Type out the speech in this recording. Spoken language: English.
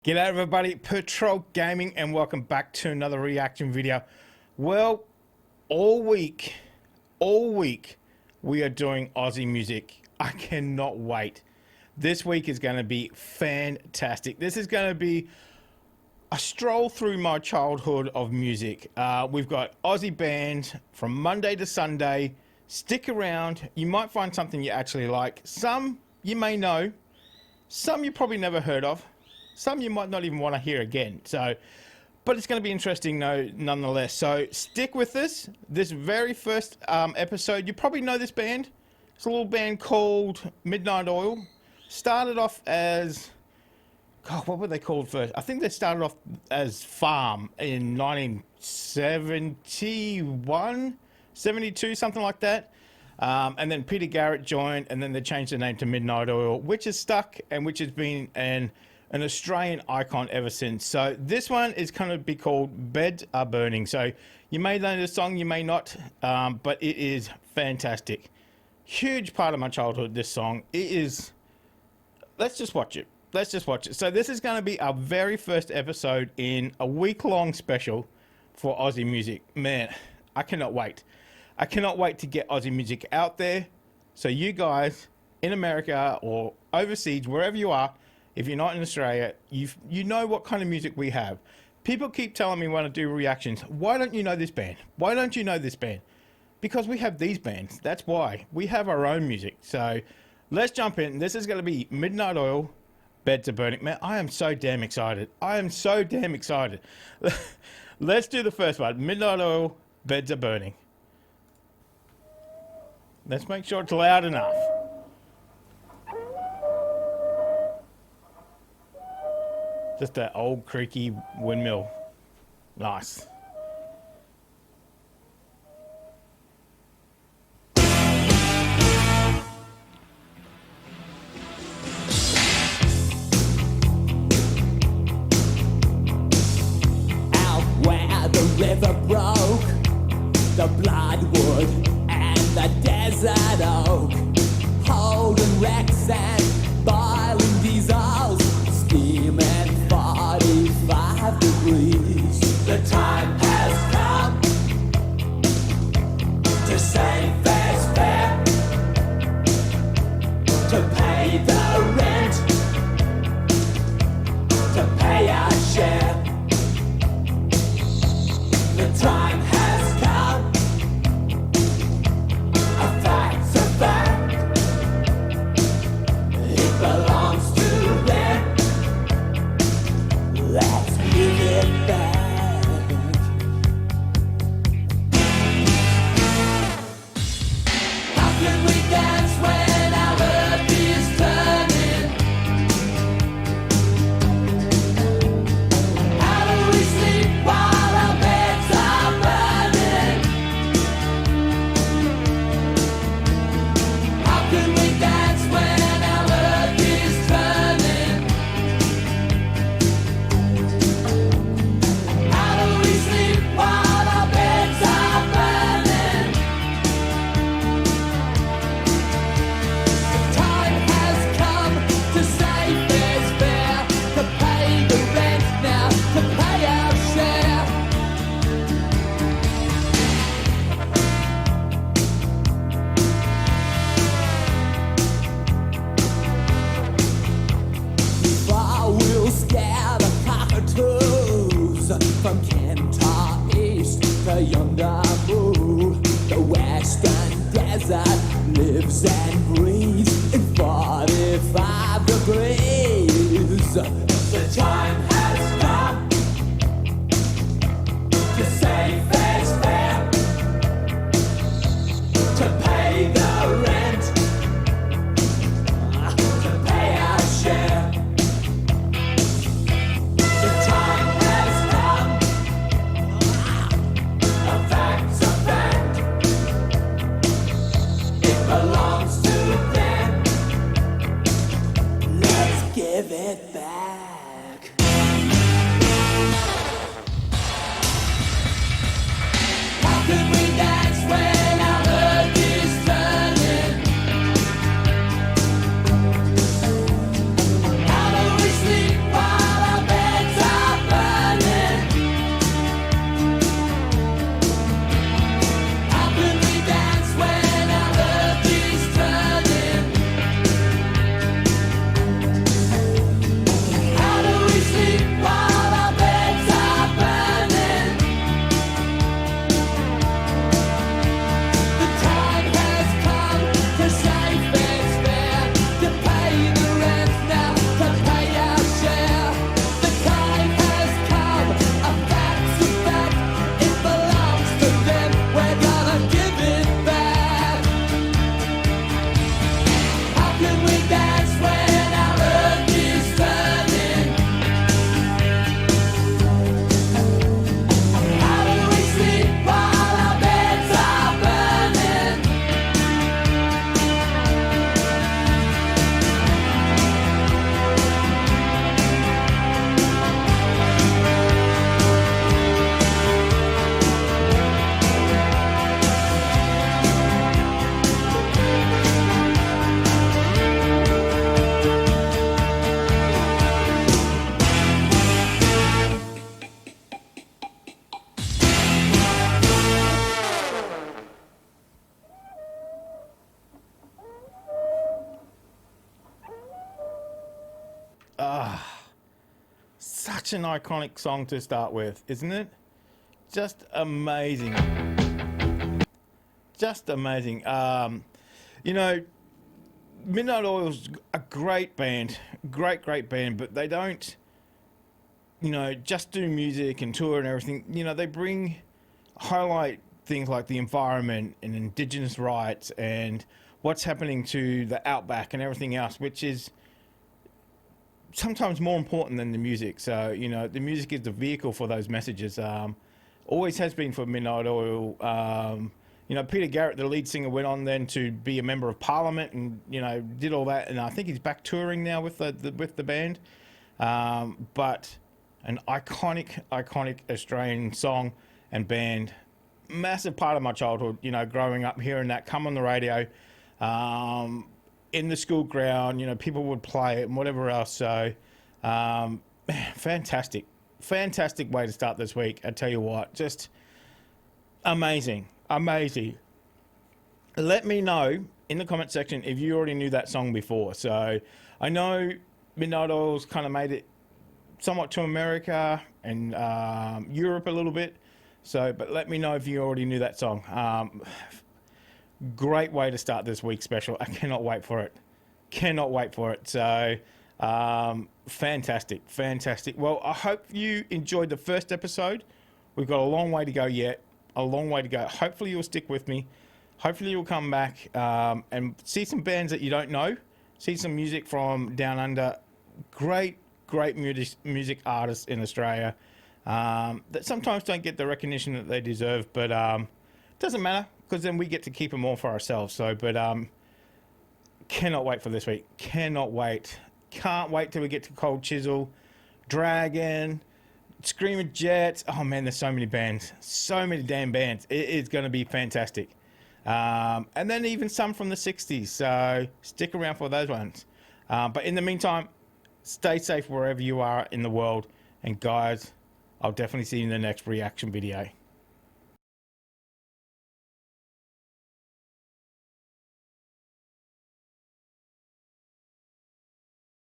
G'day everybody, Patrol Gaming, and welcome back to another reaction video. Well, all week we are doing Aussie music. I cannot wait. This week is going to be fantastic. This is going to be a stroll through my childhood of music. We've got Aussie bands from Monday to Sunday. Stick around, you might find something you actually like. Some you may know, some you probably never heard of. Some you might not even want to hear again. But it's going to be interesting nonetheless. So stick with this very first episode. You probably know this band. It's a little band called Midnight Oil. Started off as, God, what were they called first? I think they started off as Thom in 1971, 72, something like that. And then Peter Garrett joined, and then they changed the name to Midnight Oil, which has stuck and which has been an Australian icon ever since. So this one is going to be called Beds Are Burning. So you may know the song, you may not, but it is fantastic. Huge part of my childhood, this song. It is, let's just watch it. Let's just watch it. So this is going to be our very first episode in a week-long special for Aussie music. Man, I cannot wait. I cannot wait to get Aussie music out there. So you guys in America or overseas, wherever you are, if you're not in Australia, you know what kind of music we have. People keep telling me when I do reactions, why don't you know this band? Why don't you know this band? Because we have these bands. That's why. We have our own music. So let's jump in. This is going to be Midnight Oil, Beds Are Burning. Man, I am so damn excited. I am so damn excited. Let's do the first one. Midnight Oil, Beds Are Burning. Let's make sure it's loud enough. Just that old creaky windmill. Nice. Out where the river broke, the bloodwood and the desert oak, holding wrecks and boiling diesels, steaming 45 degrees. The time has come to say fair's fair, to pay the rent, to pay our share. The time has come, a fact's a fact, it belongs to them. Let's give it back. How can we dance when our earth is turning? How do we sleep while our beds are burning? How can we dance when our earth is turning? How do we sleep while our beds are burning? The time has come to say fair's fair, to pay the rent now, to pay our share. Before we'll scare the cockatoos from Kentar East to Yondamu, the western desert lives and breathes in 45 degrees. The time has come to say fair's fair, to pay the rent, to pay our share. The time has come, a fact's a fact, it belongs to them. Let's give it back. such an iconic song to start with, isn't it? Just amazing. Just amazing. You know, Midnight Oil's a great band, great band, but they don't, you know, just do music and tour and everything. You know, they highlight things like the environment and indigenous rights and what's happening to the outback and everything else, which is sometimes more important than the music. So, you know, the music is the vehicle for those messages. Always has been for Midnight Oil. You know, Peter Garrett, the lead singer, went on then to be a member of Parliament and, you know, did all that. And I think he's back touring now with the band. But an iconic Australian song and band. Massive part of my childhood, you know, growing up, hearing that come on the radio, in the school ground, you know, people would play it and whatever else. So, fantastic way to start this week. I tell you what, just amazing. Let me know in the comment section if you already knew that song before. So I know Midnight Oil's kind of made it somewhat to America and Europe a little bit. So, but let me know if you already knew that song. Great way to start this week's special. I cannot wait for it. So, fantastic. Well, I hope you enjoyed the first episode. We've got a long way to go yet. Hopefully you'll stick with me. Hopefully you'll come back and see some bands that you don't know. See some music from down under. Great music artists in Australia that sometimes don't get the recognition that they deserve, but it doesn't matter because then we get to keep them all for ourselves. So, but cannot wait for this week. Can't wait till we get to Cold Chisel, Dragon, Screaming Jets. Oh man, there's so many bands, so many damn bands. It is going to be fantastic. And then even some from the 60s. So stick around for those ones. But in the meantime, stay safe wherever you are in the world. And guys, I'll definitely see you in the next reaction video.